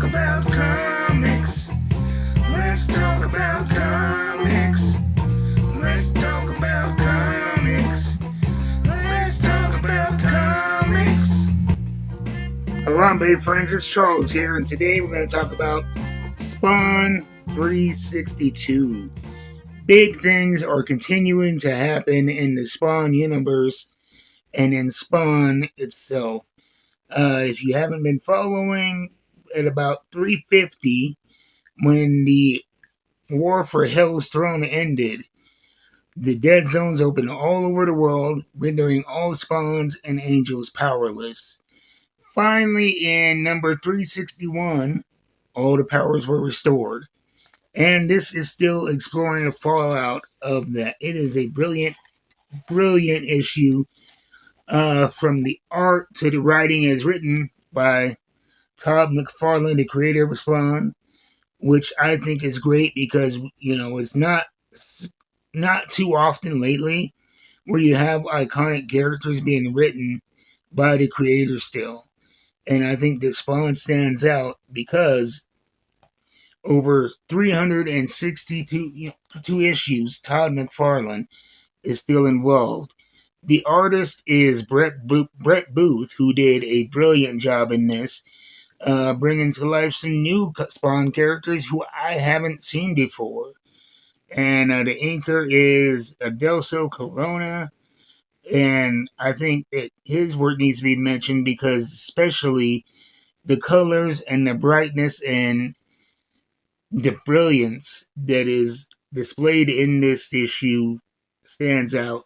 about comics. Let's talk about comics. Let's talk about comics. Let's talk about comics. Hello, baby friends. It's Charles here, and today we're going to talk about Spawn 362. Big things are continuing to happen in the Spawn universe and in Spawn itself. If you haven't been following, at about 350, when the War for Hell's Throne ended, the dead zones opened all over the world, rendering all spawns and angels powerless. Finally, in number 361, all the powers were restored. And this is still exploring the fallout of that. It is a brilliant issue. From the art to the writing is written by Todd McFarlane, the creator of Spawn, which I think is great because, it's not too often lately where you have iconic characters being written by the creator still. And I think that Spawn stands out because over 362 issues, Todd McFarlane is still involved. The artist is Brett Booth, who did a brilliant job in this, bringing to life some new Spawn characters who I haven't seen before. And the inker is Adelso Corona, and I think that his work needs to be mentioned because especially the colors and the brightness and the brilliance that is displayed in this issue stands out.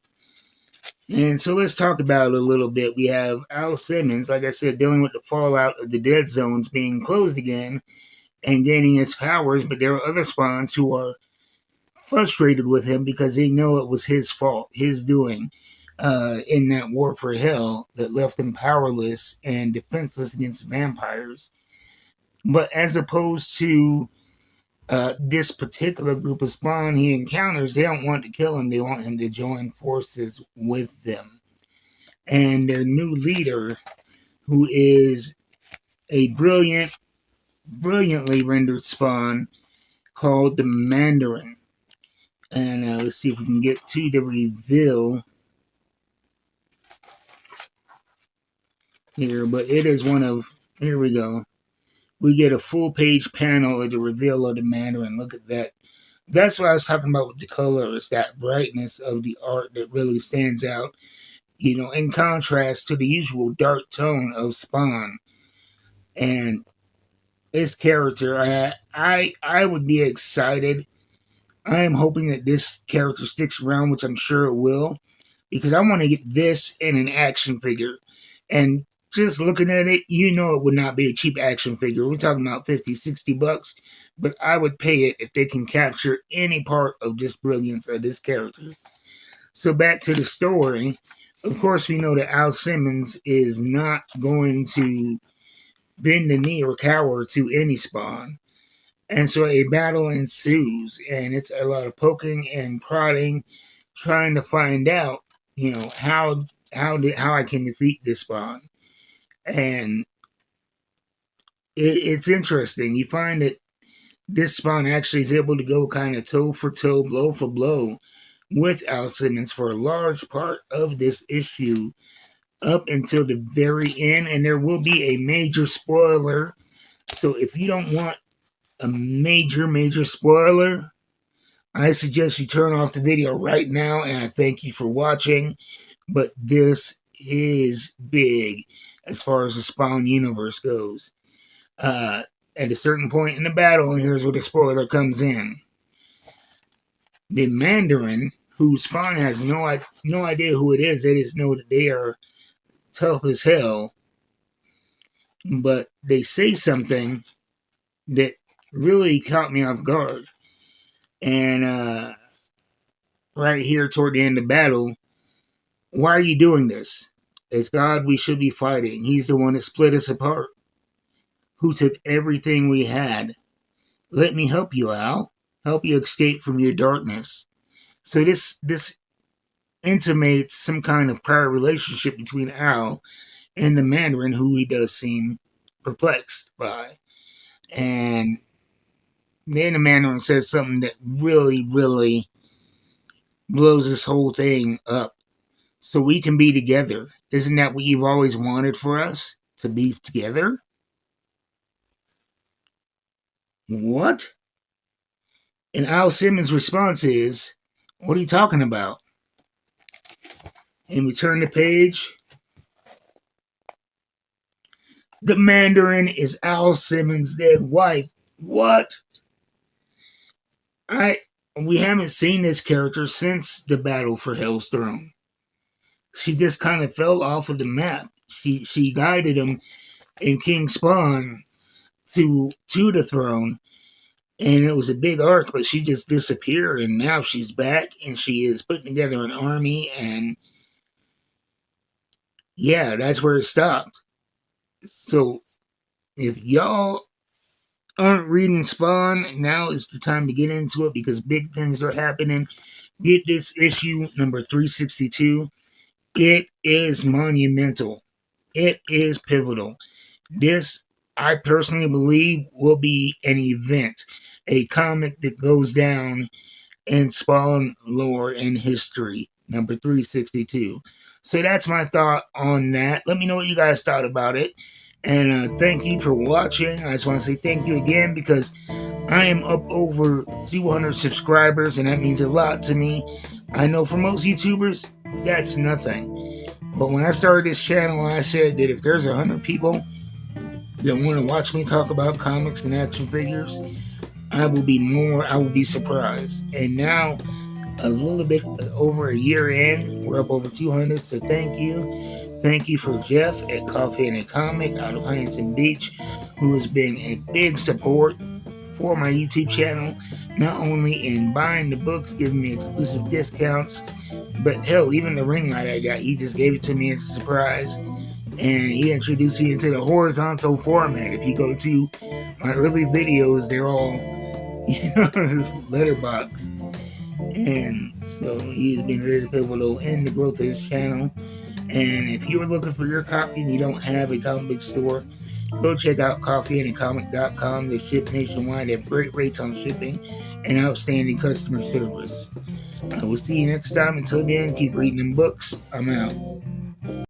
And so let's talk about it a little bit. We have Al Simmons, like I said, dealing with the fallout of the dead zones being closed again and gaining his powers, but there are other spawns who are frustrated with him because they know it was his fault, his doing, in that War for Hell that left him powerless and defenseless against vampires. But as opposed to this particular group of Spawn he encounters, they don't want to kill him. They want him to join forces with them. And their new leader, who is a brilliantly rendered Spawn called the Mandarin. And let's see if we can get to the reveal here. But it is here we go. We get a full page panel of the reveal of the Mandarin. Look at that. That's what I was talking about with the colors, that brightness of the art that really stands out, in contrast to the usual dark tone of Spawn. And his character, I would be excited. I am hoping that this character sticks around, which I'm sure it will, because I want to get this in an action figure. And just looking at it, it would not be a cheap action figure. We're talking about $50-$60, but I would pay it if they can capture any part of this brilliance of this character. So back to the story. Of course, we know that Al Simmons is not going to bend the knee or cower to any Spawn. And so a battle ensues, and it's a lot of poking and prodding, trying to find out, how I can defeat this Spawn. And it's interesting. You find that this Spawn actually is able to go kind of toe for toe, blow for blow with Al Simmons for a large part of this issue up until the very end. And there will be a major spoiler. So if you don't want a major spoiler, I suggest you turn off the video right now, and I thank you for watching. But this is big as far as the Spawn universe goes. At a certain point in the battle, and here's where the spoiler comes in. The Mandarin, who Spawn has no idea who it is, they just know that they are tough as hell. But they say something that really caught me off guard. And right here toward the end of the battle, why are you doing this? It's God we should be fighting. He's the one that split us apart. Who took everything we had. Let me help you, Al. Help you escape from your darkness. So this intimates some kind of prior relationship between Al and the Mandarin, who he does seem perplexed by. And then the Mandarin says something that really, really blows this whole thing up. So we can be together. Isn't that what you've always wanted for us? To be together? What? And Al Simmons' response is, what are you talking about? And we turn the page. The Mandarin is Al Simmons' dead wife. What? We haven't seen this character since the battle for Hell's Throne. She just kind of fell off of the map. She guided him in King Spawn to the throne, and it was a big arc, but she just disappeared, and now she's back, and she is putting together an army, and yeah, that's where it stopped. So if y'all aren't reading Spawn, now is the time to get into it because big things are happening. Get this issue number 362. It is monumental. It is pivotal. This, I personally believe, will be an event, a comic that goes down in Spawn lore and history, number 362. So that's my thought on that. Let me know what you guys thought about it. And thank you for watching. I just want to say thank you again because I am up over 200 subscribers, and that means a lot to me. I know for most YouTubers, that's nothing. But when I started this channel, I said that if there's 100 people that want to watch me talk about comics and action figures, I will be surprised. And now, a little bit over a year in, we're up over 200, so thank you. Thank you for Jeff at Coffee and a Comic out of Huntington Beach, who has been a big support for my YouTube channel, not only in buying the books, giving me exclusive discounts, but hell, even the ring light I got, he just gave it to me as a surprise. And he introduced me into the horizontal format. If you go to my early videos, they're all, this letterbox. And so he's been very pivotal in the growth of his channel. And if you're looking for your copy and you don't have a comic book store, go check out coffeeandcomic.com. They ship nationwide. They have great rates on shipping and outstanding customer service. I will see you next time. Until then, keep reading them books. I'm out.